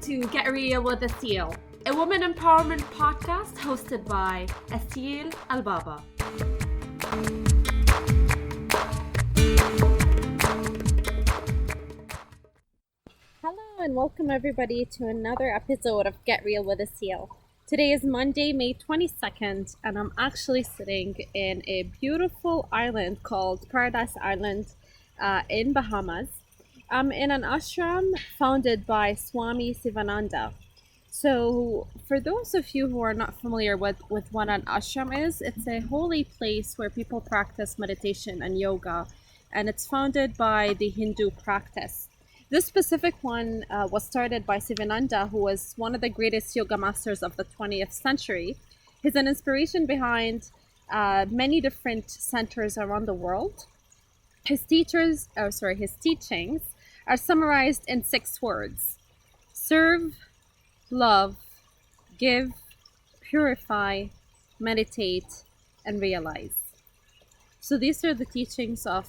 to Get Real with Asil, a women empowerment podcast hosted by Asil Al-Baba. Hello and welcome everybody to another episode of Get Real with Asil. Today is Monday, May 22nd, and I'm actually sitting in a beautiful island called Paradise Island in Bahamas. I'm in an ashram founded by Swamis Sivananda. So for those of you who are not familiar with what an ashram is, it's a holy place where people practice meditation and yoga, and it's founded by the Hindu practice. This specific one was started by Sivananda, who was one of the greatest yoga masters of the 20th century. He's an inspiration behind many different centers around the world. His teachings are summarized in 6 words: serve, love, give, purify, meditate, and realize. So these are the teachings of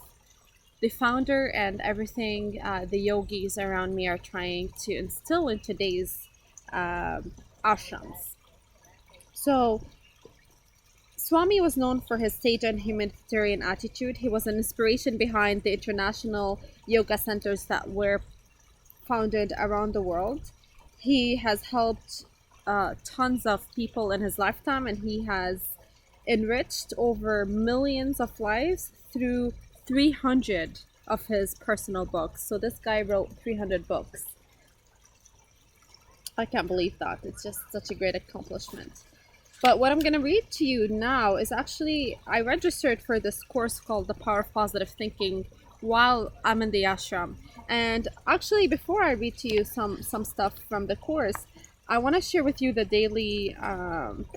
the founder and everything the yogis around me are trying to instill in today's ashrams. So Swami was known for his sage and humanitarian attitude. He was an inspiration behind the international yoga centers that were founded around the world. He has helped tons of people in his lifetime, and he has enriched over millions of lives through 300 of his personal books. So this guy wrote 300 books. I can't believe that. It's just such a great accomplishment. But what I'm going to read to you now is actually, I registered for this course called The Power of Positive Thinking while I'm in the ashram. And actually, before I read to you some stuff from the course, I want to share with you the daily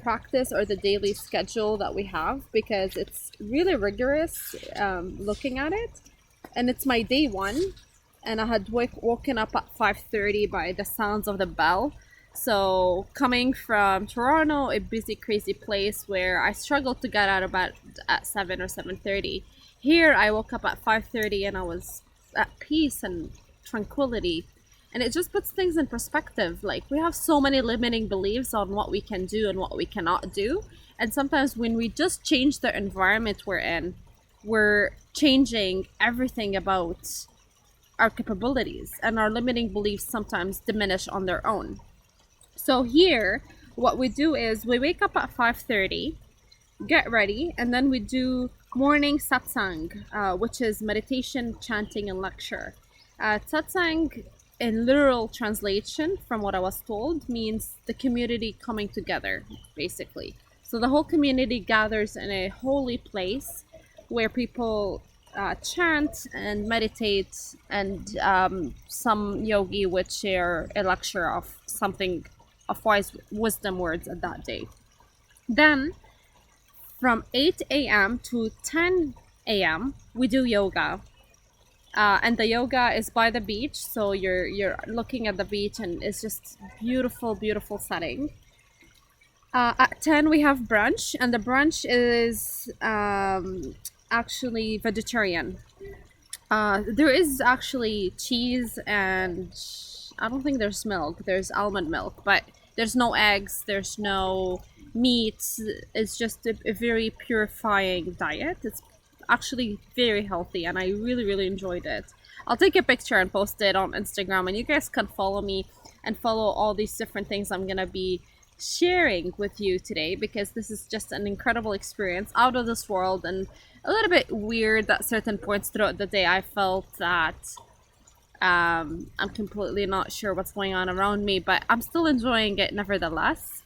practice or the daily schedule that we have, because it's really rigorous looking at it. And it's my day 1, and I had woken up at 5:30 by the sounds of the bell. So coming from Toronto, a busy, crazy place where I struggled to get out of bed at 7 or 7:30. Here, I woke up at 5:30 and I was at peace and tranquility. And it just puts things in perspective. Like, we have so many limiting beliefs on what we can do and what we cannot do. And sometimes when we just change the environment we're in, we're changing everything about our capabilities. And our limiting beliefs sometimes diminish on their own. So here, what we do is we wake up at 5:30, get ready, and then we do morning Satsang, which is meditation, chanting, and lecture. Satsang, in literal translation from what I was told, means the community coming together, basically. So the whole community gathers in a holy place where people chant and meditate, and some yogi would share a lecture of something of wise wisdom words at that day. Then from 8 a.m. to 10 a.m. we do yoga, and the yoga is by the beach, so you're looking at the beach, and it's just beautiful setting. At 10 we have brunch, and the brunch is actually vegetarian. There is actually cheese, and I don't think there's milk. There's almond milk, but there's no eggs, there's no meat. It's just a very purifying diet. It's actually very healthy, and I really enjoyed it. I'll take a picture and post it on Instagram, and you guys can follow me and follow all these different things I'm gonna be sharing with you today, because this is just an incredible experience, out of this world, and a little bit weird at certain points throughout the day. I felt that I'm completely not sure what's going on around me, but I'm still enjoying it nevertheless.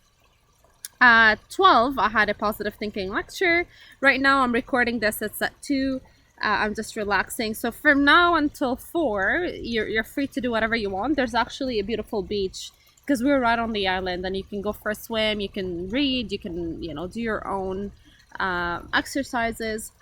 At 12, I had a positive thinking lecture. Right now I'm recording this, it's at 2. I'm just relaxing. So from now until 4, you're free to do whatever you want. There's actually a beautiful beach, because we're right on the island, and you can go for a swim, you can read, you can, do your own exercises.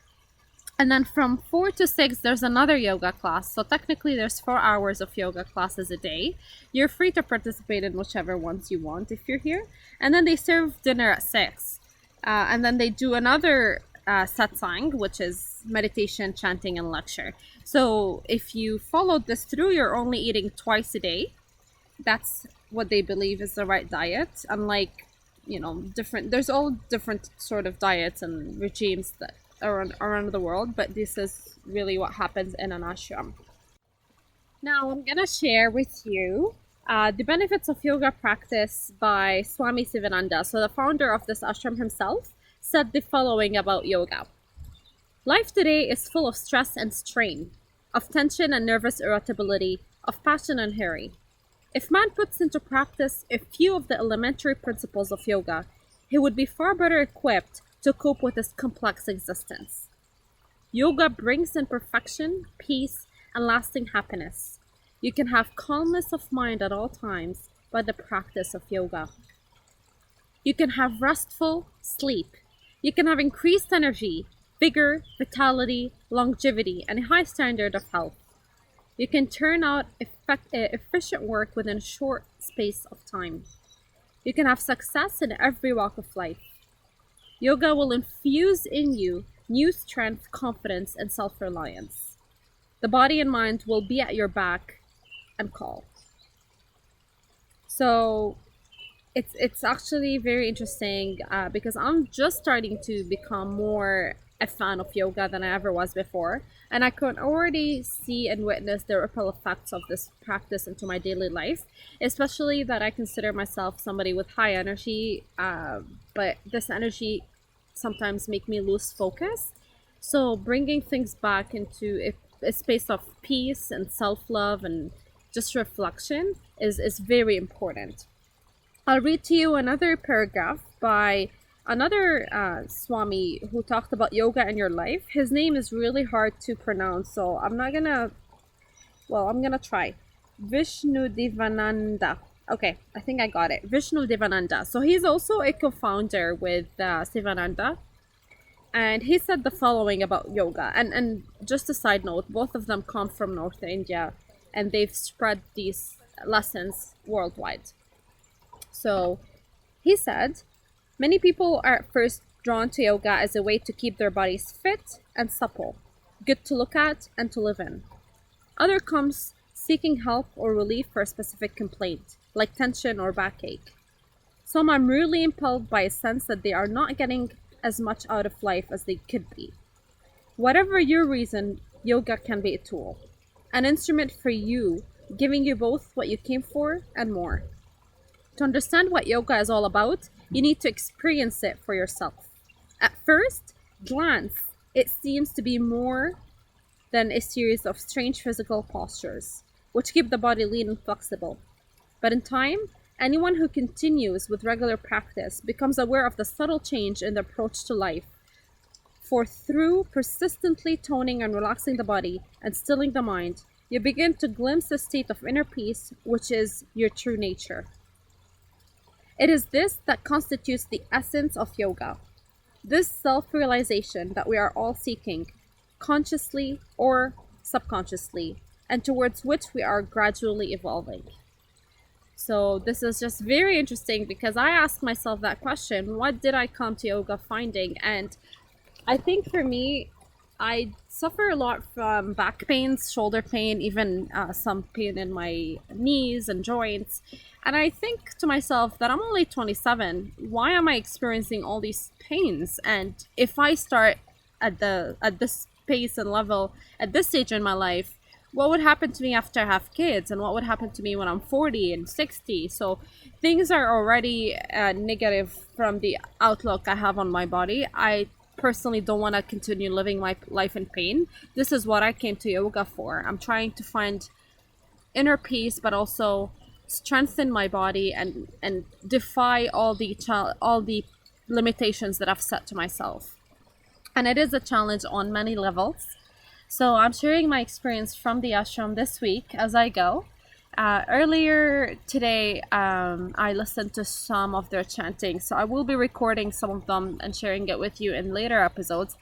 And then from 4 to 6, there's another yoga class. So technically there's 4 hours of yoga classes a day. You're free to participate in whichever ones you want if you're here. And then they serve dinner at 6. And then they do another satsang, which is meditation, chanting, and lecture. So if you followed this through, you're only eating twice a day. That's what they believe is the right diet. Unlike, there's all different sort of diets and regimes that are around the world, but this is really what happens in an ashram. Now I'm gonna share with you the benefits of yoga practice by Swami Sivananda. So the founder of this ashram himself said the following about yoga. Life today is full of stress and strain, of tension and nervous irritability, of passion and hurry. If man puts into practice a few of the elementary principles of yoga, he would be far better equipped to cope with his complex existence. Yoga brings in perfection, peace, and lasting happiness. You can have calmness of mind at all times by the practice of yoga. You can have restful sleep. You can have increased energy, vigor, vitality, longevity, and a high standard of health. You can turn out efficient work within a short space of time. You can have success in every walk of life. Yoga will infuse in you new strength, confidence, and self-reliance. The body and mind will be at your back and call. So it's actually very interesting because I'm just starting to become more a fan of yoga than I ever was before, and I can already see and witness the ripple effects of this practice into my daily life, especially that I consider myself somebody with high energy, but this energy sometimes make me lose focus. So bringing things back into a space of peace and self-love and just reflection is very important. I'll read to you another paragraph by another Swami who talked about yoga in your life. His name is really hard to pronounce, so I'm gonna try. Vishnu Dev Anand. Okay, I think I got it. Vishnu Dev Anand. So he's also a co-founder with Sivananda. And he said the following about yoga. And just a side note, both of them come from North India and they've spread these lessons worldwide. So he said, many people are at first drawn to yoga as a way to keep their bodies fit and supple, good to look at and to live in. Other comes seeking help or relief for a specific complaint, like tension or backache. Some are really impelled by a sense that they are not getting as much out of life as they could be. Whatever your reason, yoga can be a tool, an instrument for you, giving you both what you came for and more. To understand what yoga is all about, you need to experience it for yourself. At first glance, it seems to be more than a series of strange physical postures, which keep the body lean and flexible. But in time, anyone who continues with regular practice becomes aware of the subtle change in the approach to life. For through persistently toning and relaxing the body and stilling the mind, you begin to glimpse a state of inner peace, which is your true nature. It is this that constitutes the essence of yoga. This self-realization that we are all seeking, consciously or subconsciously, and towards which we are gradually evolving. So this is just very interesting because I asked myself that question, what did I come to yoga finding? And I think for me, I suffer a lot from back pains, shoulder pain, even some pain in my knees and joints. And I think to myself that I'm only 27. Why am I experiencing all these pains? And if I start at this pace and level at this stage in my life, what would happen to me after I have kids? And what would happen to me when I'm 40 and 60? So things are already negative from the outlook I have on my body. I personally don't want to continue living my life in pain. This is what I came to yoga for. I'm trying to find inner peace, but also strengthen my body and defy all the limitations that I've set to myself. And it is a challenge on many levels. So I'm sharing my experience from the ashram this week as I go. Earlier today, I listened to some of their chanting, so I will be recording some of them and sharing it with you in later episodes.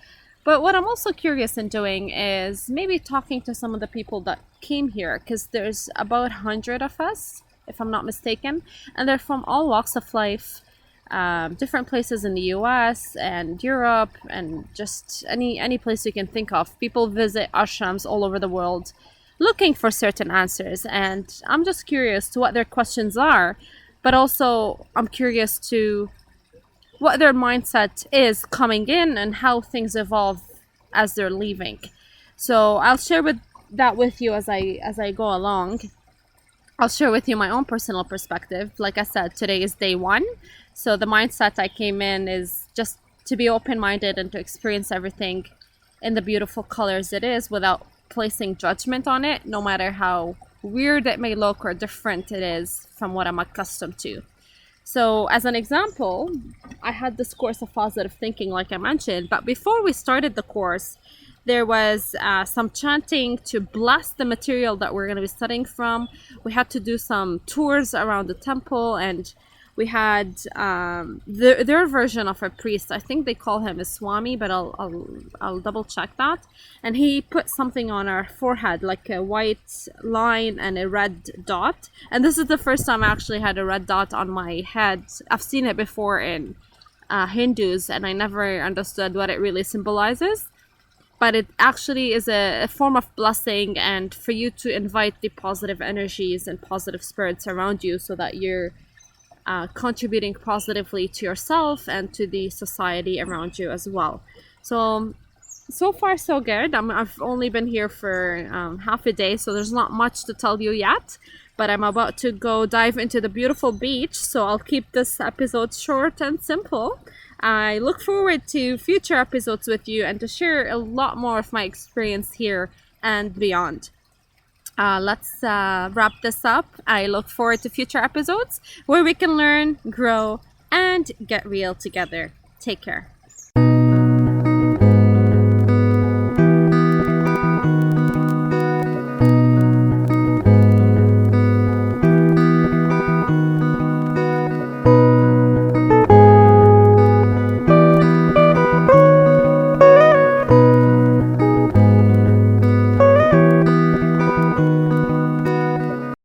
But what I'm also curious in doing is maybe talking to some of the people that came here, because there's about 100 of us, if I'm not mistaken, and they're from all walks of life, different places in the US and Europe and just any place you can think of. People visit ashrams all over the world looking for certain answers, and I'm just curious to what their questions are, but also I'm curious to what their mindset is coming in and how things evolve as they're leaving. So I'll share that with you as I go along. I'll share with you my own personal perspective. Like I said, today is day one. So the mindset I came in is just to be open-minded and to experience everything in the beautiful colors it is without placing judgment on it, no matter how weird it may look or different it is from what I'm accustomed to. So as an example, I had this course of positive thinking, like I mentioned, but before we started the course, there was some chanting to bless the material that we're going to be studying from. We had to do some tours around the temple, and we had their version of a priest. I think they call him a Swami, but I'll double check that. And he put something on our forehead, like a white line and a red dot. And this is the first time I actually had a red dot on my head. I've seen it before in Hindus, and I never understood what it really symbolizes. But it actually is a form of blessing, and for you to invite the positive energies and positive spirits around you so that you're contributing positively to yourself and to the society around you as well. So far so good. I've only been here for half a day, so there's not much to tell you yet, but I'm about to go dive into the beautiful beach, so I'll keep this episode short and simple. I look forward to future episodes with you and to share a lot more of my experience here and beyond. Let's wrap this up. I look forward to future episodes where we can learn, grow, and get real together. Take care.